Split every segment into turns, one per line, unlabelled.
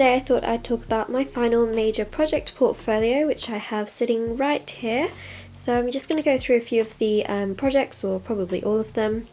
today I thought I'd talk about my final major project portfolio, which I have sitting right here. So I'm just going to go through a few of the projects, or probably all of them,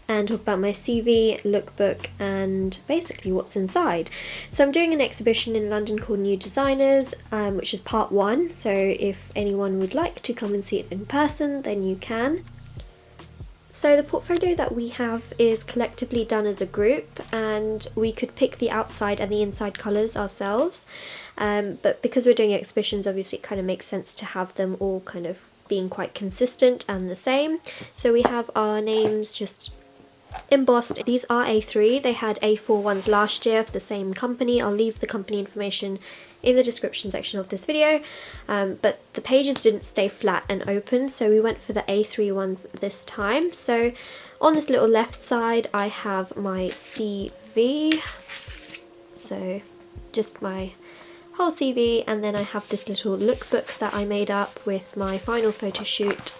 and talk about my CV, lookbook, and basically what's inside. So I'm doing an exhibition in London called New Designers, which is part 1, so if anyone would like to come and see it in person, then you can. So the portfolio that we have is collectively done as a group, and we could pick the outside and the inside colours ourselves, but because we're doing exhibitions, obviously it kind of makes sense to have them all kind of being quite consistent and the same. So we have our names just embossed. These are A3, they had A4 ones last year for the same company. I'll leave the company information in the description section of this video, but the pages didn't stay flat and open, so we went for the A3 ones this time. So on this little left side I have my CV, so just my whole CV, and then I have this little lookbook that I made up with my final photo shoot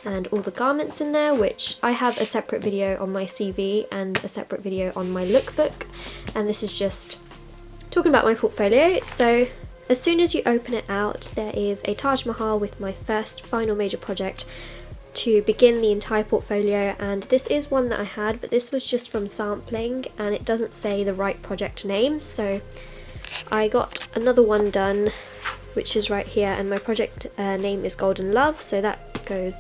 and all the garments in there, which I have a separate video on my CV and a separate video on my lookbook, and this is just talking about my portfolio. So as soon as you open it out, there is a Taj Mahal with my first final major project to begin the entire portfolio, and this is one that I had, but this was just from sampling and it doesn't say the right project name, so I got another one done which is right here, and my project name is Golden Love, so that goes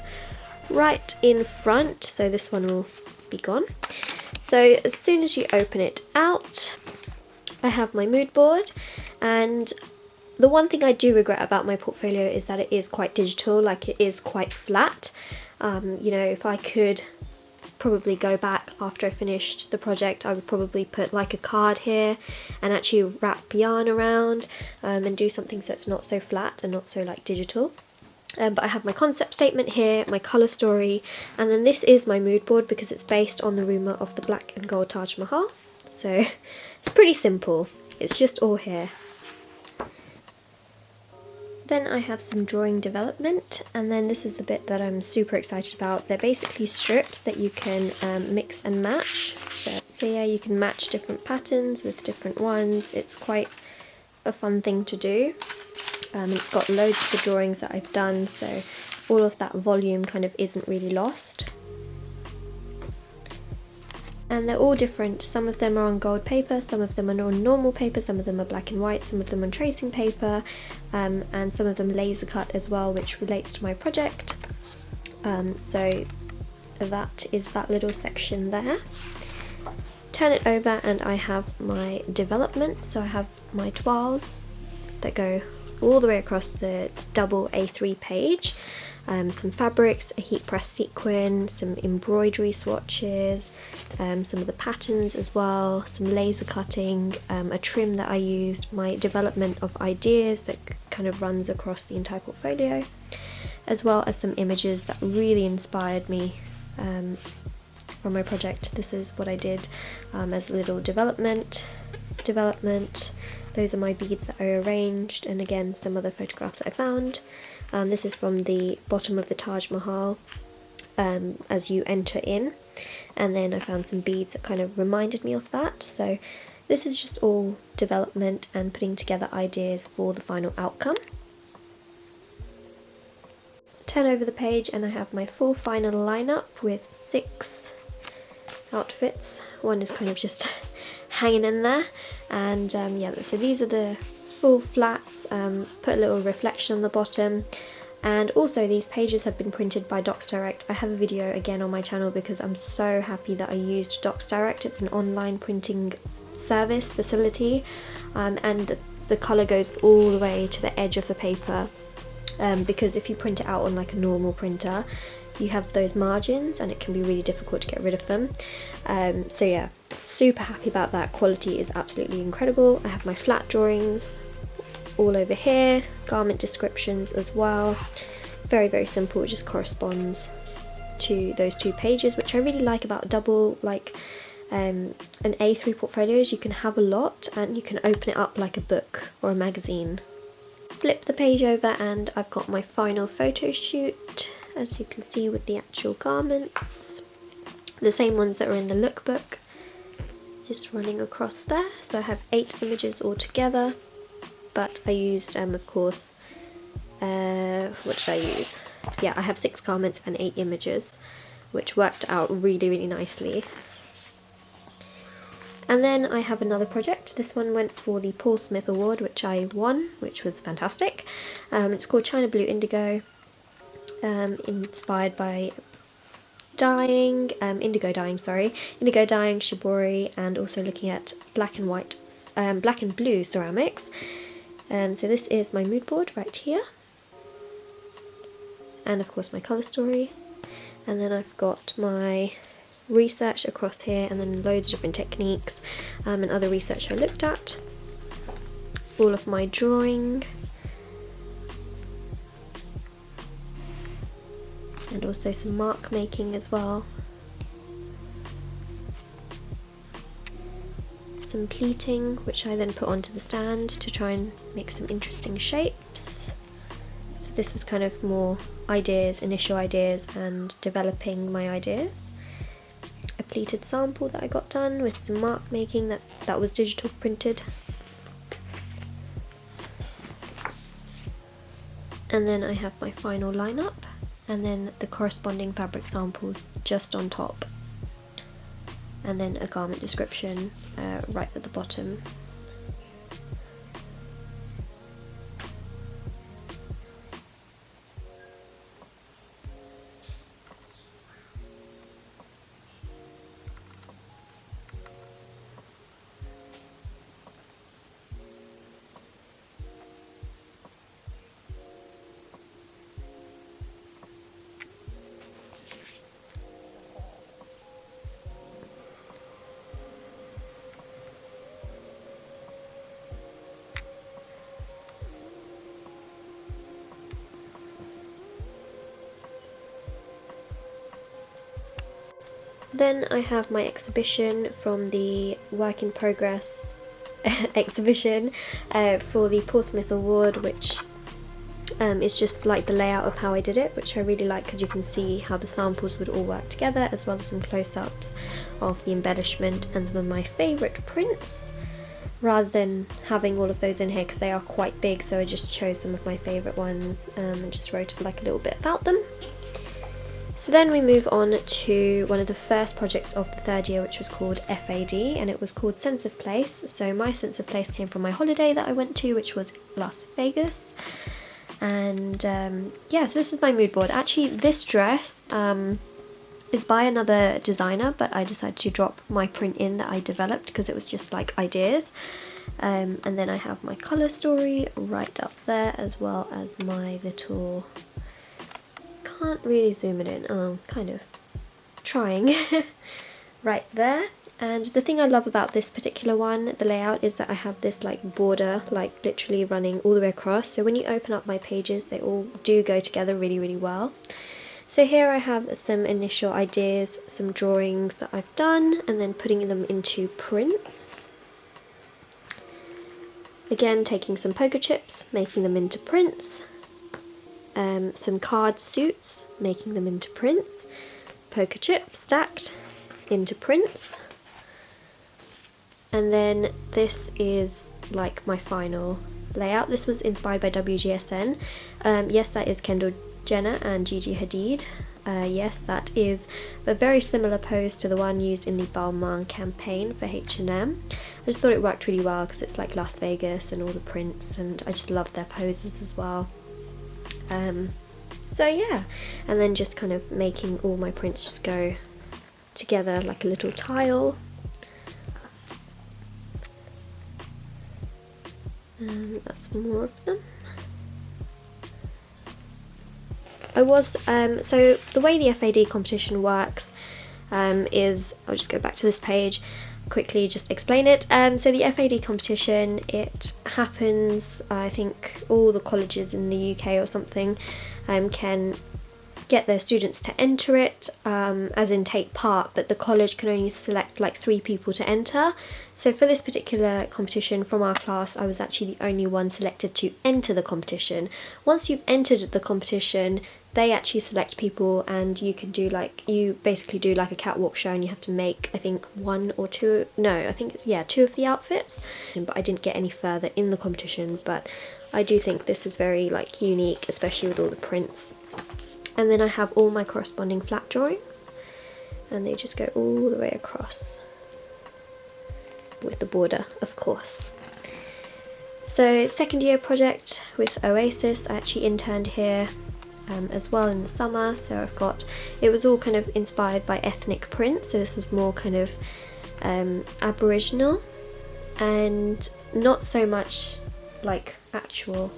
right in front, so this one will be gone. So as soon as you open it out, I have my mood board, and the one thing I do regret about my portfolio is that it is quite digital, like it is quite flat. You know, if I could probably go back after I finished the project, I would probably put like a card here and actually wrap yarn around and do something so it's not so flat and not so like digital. But I have my concept statement here, my colour story, and then this is my mood board because it's based on the rumour of the black and gold Taj Mahal. So it's pretty simple, it's just all here. Then I have some drawing development, and then this is the bit that I'm super excited about. They're basically strips that you can mix and match. So yeah, you can match different patterns with different ones. It's quite a fun thing to do. It's got loads of the drawings that I've done, so all of that volume kind of isn't really lost. And they're all different. Some of them are on gold paper, some of them are on normal paper, some of them are black and white, some of them on tracing paper, and some of them laser cut as well, which relates to my project. So that is that little section there. Turn it over and I have my development. So I have my toiles that go all the way across the double A3 page, some fabrics, a heat press sequin, some embroidery swatches, some of the patterns as well, some laser cutting, a trim that I used, my development of ideas that kind of runs across the entire portfolio, as well as some images that really inspired me from my project. This is what I did as a little development. Those are my beads that I arranged, and again some other photographs that I found. This is from the bottom of the Taj Mahal as you enter in, and then I found some beads that kind of reminded me of that. So this is just all development and putting together ideas for the final outcome. Turn over the page and I have my full final lineup with 6 outfits. One is kind of just hanging in there, and yeah, so these are the full flats. Put a little reflection on the bottom, and also these pages have been printed by Docs Direct. I have a video again on my channel because I'm so happy that I used Docs Direct. It's an online printing service facility, and the colour goes all the way to the edge of the paper, because if you print it out on like a normal printer, you have those margins and it can be really difficult to get rid of them. So yeah, super happy about that. Quality is absolutely incredible. I have my flat drawings all over here, garment descriptions as well. Very, very simple, it just corresponds to those 2 pages, which I really like about double, like an A3 portfolio, is you can have a lot and you can open it up like a book or a magazine. Flip the page over and I've got my final photo shoot, as you can see, with the actual garments, the same ones that are in the lookbook. just running across there. So I have 8 images altogether, but I used, of course, what did I use? Yeah, I have 6 garments and 8 images, which worked out really, really nicely. And then I have another project. This one went for the Paul Smith Award, which I won, which was fantastic. It's called China Blue Indigo, inspired by dyeing, indigo dyeing, shibori, and also looking at black and blue ceramics. So this is my mood board right here, and of course my colour story, and then I've got my research across here, and then loads of different techniques and other research I looked at, all of my drawing, and also some mark making as well, some pleating which I then put onto the stand to try and make some interesting shapes. So this was kind of more ideas, initial ideas, and developing my ideas. A pleated sample that I got done with some mark making that was digital printed. And then I have my final lineup, and then the corresponding fabric samples just on top, and then a garment description right at the bottom. Then I have my exhibition from the work in progress exhibition for the Paul Smith Award, which is just like the layout of how I did it, which I really like because you can see how the samples would all work together, as well as some close-ups of the embellishment and some of my favourite prints, rather than having all of those in here because they are quite big. So I just chose some of my favourite ones and just wrote like a little bit about them. So then we move on to one of the first projects of the 3rd year, which was called FAD, and it was called Sense of Place. So my sense of place came from my holiday that I went to, which was Las Vegas. And yeah, so this is my mood board. Actually, this dress is by another designer, but I decided to drop my print in that I developed because it was just like ideas. And then I have my colour story right up there, as well as my little... Can't really zoom it in, kind of trying right there. And the thing I love about this particular one, the layout, is that I have this like border like literally running all the way across, so when you open up my pages they all do go together really, really well. So here I have some initial ideas, some drawings that I've done, and then putting them into prints. Again, taking some poker chips, making them into prints. Some card suits, making them into prints, poker chips stacked into prints, and then this is like my final layout. This was inspired by WGSN. Yes, that is Kendall Jenner and Gigi Hadid. Yes, that is a very similar pose to the one used in the Balmain campaign for H&M. I just thought it worked really well because it's like Las Vegas and all the prints, and I just loved their poses as well. So yeah, and then just kind of making all my prints just go together like a little tile. That's more of them. I was, so the way the FAD competition works is, I'll just go back to this page, quickly just explain it. So the FAD competition, it happens, I think all the colleges in the UK or something can get their students to enter it, as in take part, but the college can only select like 3 people to enter. So for this particular competition from our class, I was actually the only one selected to enter the competition. Once you've entered the competition, they actually select people, and you can do like, you basically do like a catwalk show, and you have to make, I think 1 or 2, no, I think it's, yeah, 2 of the outfits. But I didn't get any further in the competition, but I do think this is very like unique, especially with all the prints. And then I have all my corresponding flat drawings, and they just go all the way across with the border, of course. So second year project with Oasis, I actually interned here as well in the summer. So I've got, it was all kind of inspired by ethnic prints, so this was more kind of Aboriginal, and not so much like actual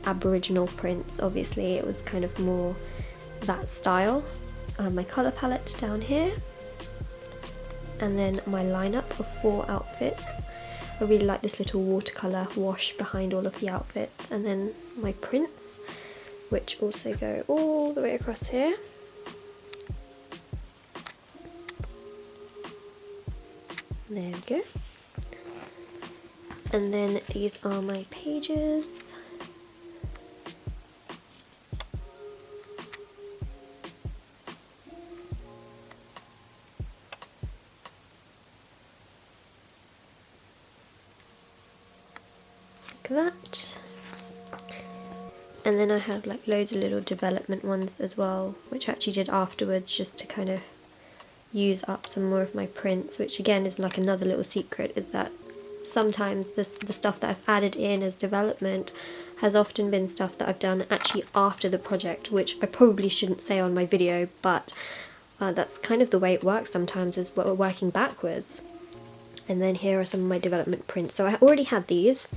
Aboriginal prints. Obviously it was kind of more that style. My colour palette down here, and then my lineup of 4 outfits. I really like this little watercolour wash behind all of the outfits, and then my prints, which also go all the way across here. There we go. And then these are my pages. That, and then I have like loads of little development ones as well, which I actually did afterwards just to kind of use up some more of my prints, which again is like another little secret, is that sometimes the stuff that I've added in as development has often been stuff that I've done actually after the project, which I probably shouldn't say on my video, but that's kind of the way it works sometimes, is we're working backwards. And then here are some of my development prints. So I already had these,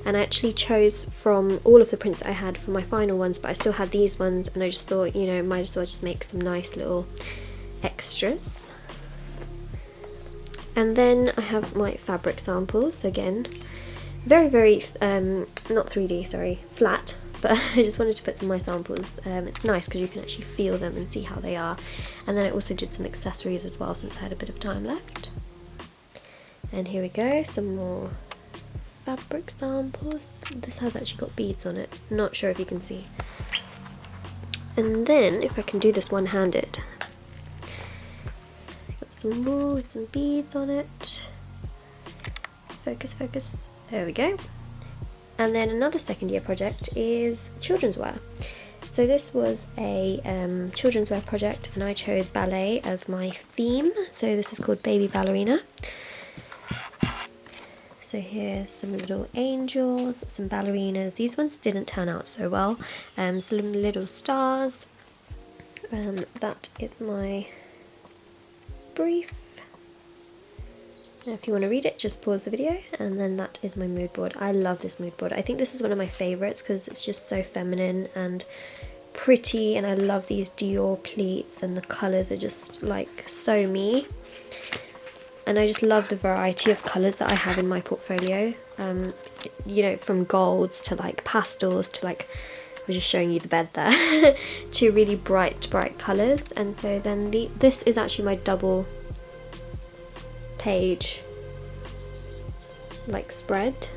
and I actually chose from all of the prints that I had for my final ones, but I still had these ones, and I just thought, you know, might as well just make some nice little extras. And then I have my fabric samples. So again, very, very, not 3D, sorry, flat, but I just wanted to put some of my samples. It's nice because you can actually feel them and see how they are. And then I also did some accessories as well, since I had a bit of time left. And here we go, some more fabric samples. This has actually got beads on it, not sure if you can see. And then, if I can do this one-handed, got some more with some beads on it. Focus, focus, there we go. And then another second year project is children's wear. So this was a children's wear project, and I chose ballet as my theme. So this is called Baby Ballerina. So here's some little angels, some ballerinas. These ones didn't turn out so well. Some little stars. That is my brief. Now if you want to read it, just pause the video. And then that is my mood board. I love this mood board. I think this is one of my favourites because it's just so feminine and pretty, and I love these Dior pleats, and the colours are just like so me. And I just love the variety of colours that I have in my portfolio, you know, from golds to like pastels to like, I was just showing you the bed there, to really bright colours. And so then this is actually my double page like spread.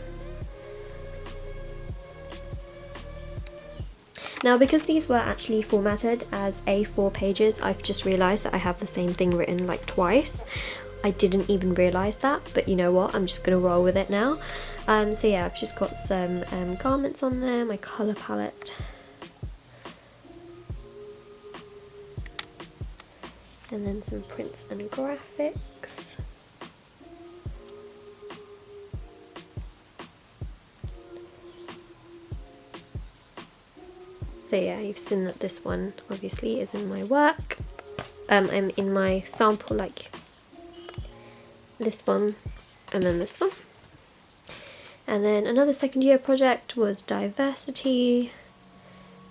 Now because these were actually formatted as A4 pages, I've just realised that I have the same thing written like twice. I didn't even realise that, but you know what, I'm just going to roll with it now. So yeah, I've just got some garments on there, my colour palette. And then some prints and graphics. So yeah, you've seen that this one obviously is in my work. I'm in my sample, like this one and then this one. And then another second year project was diversity.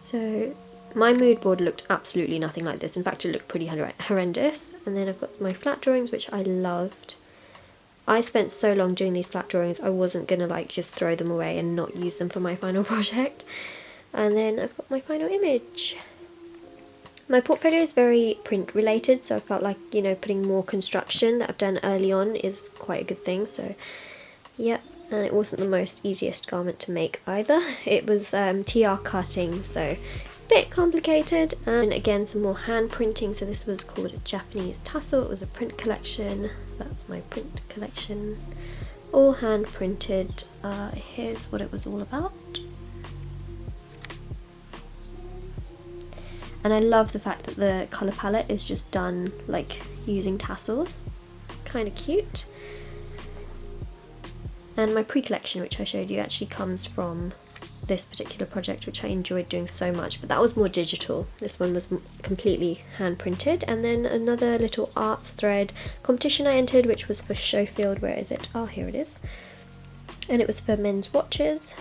So my mood board looked absolutely nothing like this. In fact, it looked pretty horrendous. And then I've got my flat drawings, which I loved. I spent so long doing these flat drawings, I wasn't gonna like just throw them away and not use them for my final project. And then I've got my final image. My portfolio is very print related, so I felt like, you know, putting more construction that I've done early on is quite a good thing. So yep, and it wasn't the most easiest garment to make either. It was TR cutting, so a bit complicated. And again, some more hand printing. So this was called a Japanese tassel. It was a print collection. That's my print collection, all hand printed. Here's what it was all about. And I love the fact that the colour palette is just done like using tassels. Kind of cute. And my pre-collection, which I showed you, actually comes from this particular project, which I enjoyed doing so much, but that was more digital. This one was completely hand printed. And then another little arts thread competition I entered, which was for Showfield. Where is it? Oh, here it is. And it was for men's watches.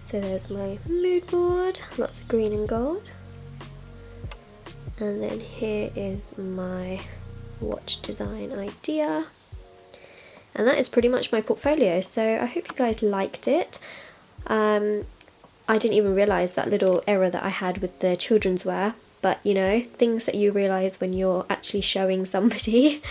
So there's my mood board, lots of green and gold. And then here is my watch design idea. And that is pretty much my portfolio, so I hope you guys liked it. I didn't even realise that little error that I had with the children's wear, but you know, things that you realise when you're actually showing somebody,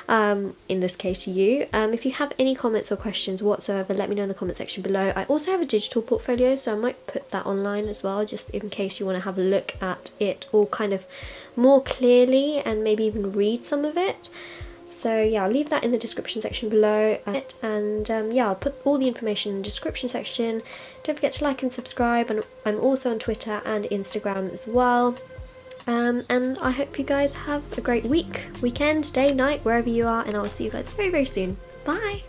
in this case you. If you have any comments or questions whatsoever, let me know in the comment section below. I also have a digital portfolio, so I might put that online as well, just in case you want to have a look at it all kind of more clearly and maybe even read some of it. So yeah, I'll leave that in the description section below, and yeah, I'll put all the information in the description section. Don't forget to like and subscribe, and I'm also on Twitter and Instagram as well. And I hope you guys have a great week, weekend, day, night, wherever you are, and I'll see you guys very, very soon. Bye!